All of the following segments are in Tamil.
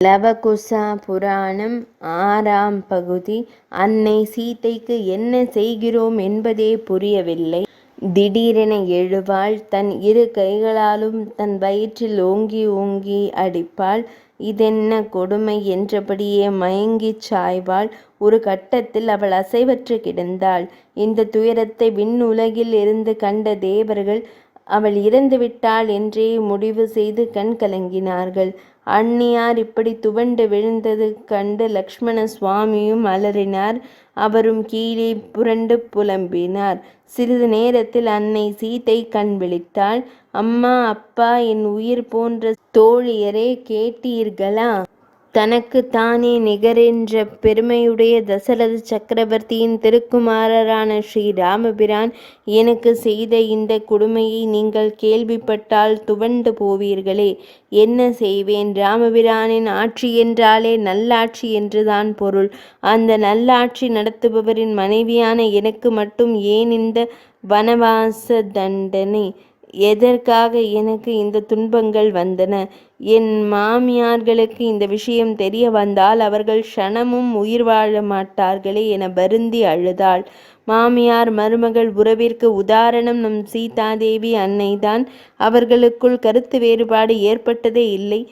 லவகுசா புராணம் 6ஆம் பகுதி. அன்னை சீதைக்கு என்ன செய்கிறோம் என்பதே புரியவில்லை. திடீரென எழுவாள். தன் இரு கைகளாலும் தன் வயிற்றில் ஓங்கி ஓங்கி அடிப்பாள். இதென்ன கொடுமை என்றபடியே மயங்கிச் சாய்வாள். ஒரு கட்டத்தில் அவள் அசைவற்று கிடந்தாள். இந்த துயரத்தை விண்ணுலகில் இருந்து கண்ட தேவர்கள் அவள் இறந்துவிட்டாள் என்றே முடிவு செய்து கண் கலங்கினார்கள். அண்ணியார் இப்படி துவண்டு விழுந்தது கண்டு லக்ஷ்மண சுவாமியும் அலறினார். அவரும் கீழே புரண்டு புலம்பினார். சிறிது நேரத்தில் அன்னை சீதை கண் விழித்தாள். அம்மா, அப்பா, என் உயிர் போன்ற தோழியரே, கேட்டீர்களா? தனக்கு தானே நிகரென்ற பெருமையுடைய தசரத சக்கரவர்த்தியின் திருக்குமாரரான ஸ்ரீ ராமபிரான் எனக்கு செய்த இந்த கொடுமையை நீங்கள் கேள்விப்பட்டால் துவண்டு போவீர்களே. என்ன செய்வேன்? ராமபிரானின் ஆட்சி என்றாலே நல்லாட்சி என்றுதான் பொருள். அந்த நல்லாட்சி நடத்துபவரின் மனைவியான எனக்கு மட்டும் ஏன் இந்த வனவாச தண்டனை? எதற்காக எனக்கு இந்த துன்பங்கள் வந்தன? என் மாமியார்களுக்கு இந்த விஷயம் தெரிய வந்தால் அவர்கள் க்ஷணமும் உயிர் வாழ மாட்டார்களே என வருந்தி அழுதாள். மாமியார் மருமகள் உறவிற்கு உதாரணம் நம் சீதாதேவி அன்னைதான். அவர்களுக்குள் கருத்து வேறுபாடு ஏற்பட்டதே இல்லை.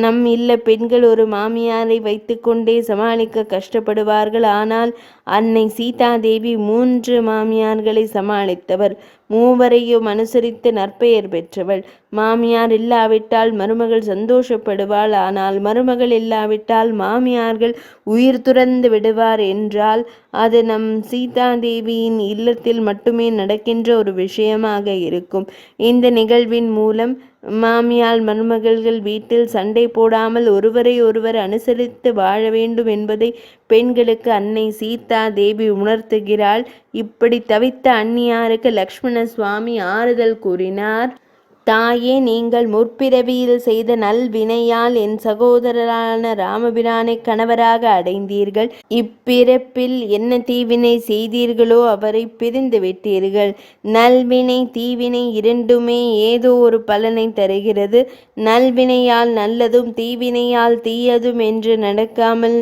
நம் இல்ல பெண்கள் ஒரு மாமியாரை வைத்து கொண்டே சமாளிக்க கஷ்டப்படுவார்கள். ஆனால் அன்னை சீதாதேவி 3 மாமியார்களை சமாளித்தவர். மூவரையும் அனுசரித்து நற்பெயர் பெற்றவள். மாமியார் இல்லாவிட்டால் மருமகள் சந்தோஷப்படுவாள். ஆனால் மருமகள் இல்லாவிட்டால் மாமியார்கள் உயிர் துறந்து விடுவார் என்றால் அது நம் சீதாதேவியின் இல்லத்தில் மட்டுமே நடக்கின்ற ஒரு விஷயமாக இருக்கும். இந்த நிகழ்வின் மூலம் மாமியார் மருமகள்கள் வீட்டில் சண்டை போடாமல் ஒருவரை ஒருவர் அனுசரித்து வாழ வேண்டும் என்பதை பெண்களுக்கு அன்னை சீதா தேவி உணர்த்துகிறாள். இப்படி தவித்த அந்நியாருக்கு லக்ஷ்மண சுவாமி ஆறுதல் கூறினார். தாயே, நீங்கள் முற்பிறவியில் செய்த நல்வினையால் என் சகோதரரான ராமபிரானை கணவராக அடைந்தீர்கள். இப்பிறப்பில் என்ன தீவினை செய்தீர்களோ அவரை பிரிந்து விட்டீர்கள். நல்வினை தீவினை இரண்டுமே ஏதோ ஒரு பலனை தருகிறது. நல்வினையால் நல்லதும் தீவினையால் தீயதும் என்று நடக்காமல்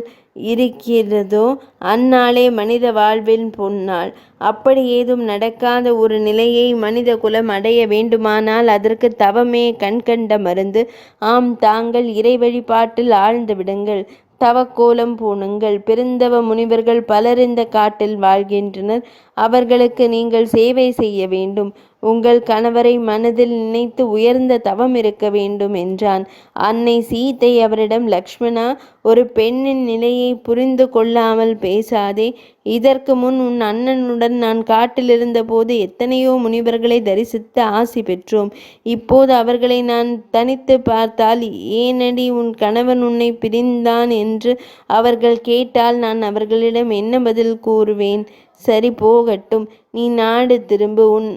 இருக்கிறதோ அந்நாளே மனித வாழ்வின் பொன்னாள். அப்படி ஏதும் நடக்காத ஒரு நிலையை மனித குலம் அடைய வேண்டுமானால் அதற்கு தவமே கண்கண்ட மருந்து. ஆம், தாங்கள் இறை வழிபாட்டில் ஆழ்ந்து விடுங்கள். தவக்கோலம் பூணுங்கள். பெருந்தவ முனிவர்கள் பலர் இந்த காட்டில் வாழ்கின்றனர். அவர்களுக்கு நீங்கள் சேவை செய்ய வேண்டும். உங்கள் கணவரை மனதில் நினைத்து உயர்ந்த தவம் இருக்க வேண்டும் என்றான். அன்னை சீதை அவரிடம், லக்ஷ்மணா, ஒரு பெண்ணின் நிலையை புரிந்து கொள்ளாமல் பேசாதே. இதற்கு முன் உன் அண்ணனுடன் நான் காட்டில் இருந்த போது எத்தனையோ முனிவர்களை தரிசித்து ஆசி பெற்றோம். இப்போது அவர்களை நான் தனித்து பார்த்தால், ஏனடி உன் கணவன் உன்னை பிரிந்தான் என்று அவர்கள் கேட்டால் நான் அவர்களிடம் என்ன பதில் கூறுவேன்? சரி, போகட்டும். நீ நாடு திரும்பு. உன்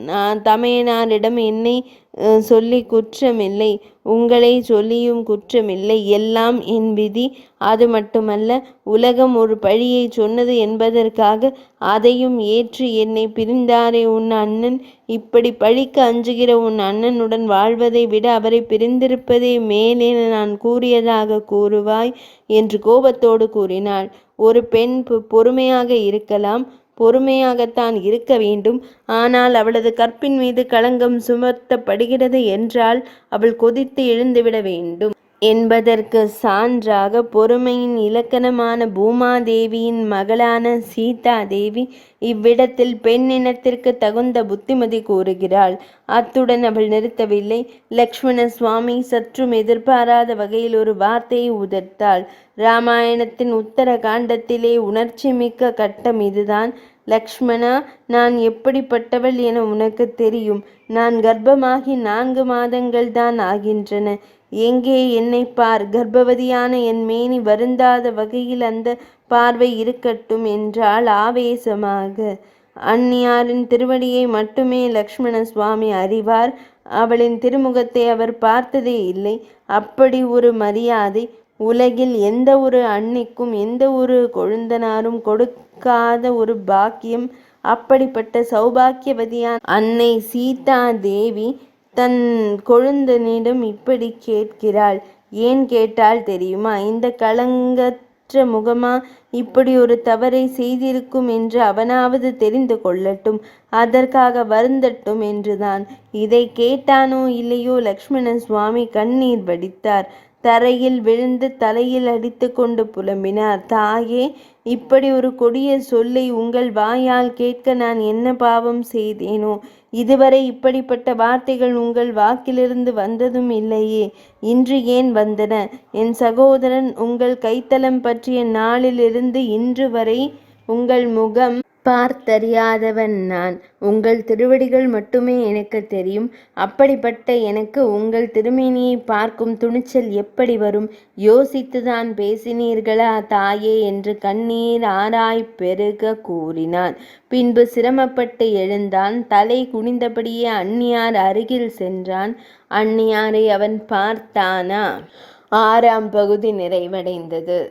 தமையனாரிடம் என்னை சொல்லி குற்றமில்லை, உங்களை சொல்லியும் குற்றமில்லை. எல்லாம் என் விதி. அது மட்டுமல்ல, உலகம் ஒரு பழியை சொன்னது என்பதற்காக அதையும் ஏற்று என்னை பிரிந்தாரே உன் அண்ணன். இப்படி பழிக்கு அஞ்சுகிற உன் அண்ணனுடன் வாழ்வதை விட அவரை பிரிந்திருப்பதே மேலென நான் கூறியதாக கூறுவாய் என்று கோபத்தோடு கூறினாள். ஒரு பெண் பொறுமையாக இருக்கலாம், பொறுமையாகத்தான் இருக்க வேண்டும். ஆனால் அவளது கற்பின் மீது களங்கம் சுமத்தப்படுகிறது என்றால் அவள் கொதித்து எழுந்துவிட வேண்டும் என்பதற்கு சான்றாக பொறுமையின் இலக்கணமான பூமாதேவியின் மகளான சீதா தேவி இவ்விடத்தில் பெண்ணினத்திற்கு தகுந்த புத்திமதி கூறுகிறாள். அத்துடன் அவள் நிறுத்தவில்லை. லக்ஷ்மண சுவாமி சற்றும் எதிர்பாராத வகையில் ஒரு வார்த்தையை உதிர்த்தாள். இராமாயணத்தின் உத்தர காண்டத்திலே உணர்ச்சி மிக்க கட்டம் இதுதான். லக்ஷ்மணா, நான் எப்படிப்பட்டவள் என உனக்கு தெரியும். நான் கர்ப்பமாகி 4 மாதங்கள் தான் ஆகின்றன. எங்கே என்னை பார். கர்ப்பவதியான என் மேனி வருந்தாத வகையில் அந்த பார்வை இருக்கட்டும் என்றாள் ஆவேசமாக. அந்நியாரின் திருவடியை மட்டுமே லக்ஷ்மண சுவாமி அறிவார். அவளின் திருமுகத்தை அவர் பார்த்ததே இல்லை. அப்படி ஒரு மரியாதை உலகில் எந்த ஒரு அன்னிக்கும் எந்த ஒரு கொழுந்தனாரும் கொடுக்காத ஒரு பாக்கியம். அப்படிப்பட்ட சௌபாக்கியவதியான அன்னை சீதா தேவி தன் கொழுந்தனிடம் இப்படி கேட்கிறாள். ஏன் கேட்டால் தெரியுமா? இந்த களங்கற்ற முகமா இப்படி ஒரு தவறை செய்திருக்கும் என்று அவனாவது தெரிந்து கொள்ளட்டும், அதற்காக வருந்தட்டும் என்றுதான். இதை கேட்டானோ இல்லையோ, லக்ஷ்மண சுவாமி கண்ணீர் வடித்தார். தரையில் விழுந்து தலையில் அடித்து கொண்டு புலம்பினார். தாயே, இப்படி ஒரு கொடிய சொல்லை உங்கள் வாயால் கேட்க நான் என்ன பாவம் செய்தேனோ? இதுவரை இப்படிப்பட்ட வார்த்தைகள் உங்கள் வாக்கிலிருந்து வந்ததும் இல்லையே. இன்று ஏன் வந்தன? என் சகோதரன் உங்கள் கைத்தலம் பற்றிய நாளிலிருந்து இன்று வரை உங்கள் முகம் பார்த்தறியாதவன் நான். உங்கள் திருவடிகள் மட்டுமே எனக்கு தெரியும். அப்படிப்பட்ட எனக்கு உங்கள் திருமேனியை பார்க்கும் துணிச்சல் எப்படி வரும்? யோசித்துதான் பேசினீர்களா தாயே என்று கண்ணீர் ஆராய் பெருக கூறினான். பின்பு சிரமப்பட்டு எழுந்தான். தலை குனிந்தபடியே அந்நியார் அருகில் சென்றான். அந்நியாரை அவன் பார்த்தானா? 6ஆம் பகுதி நிறைவடைந்தது.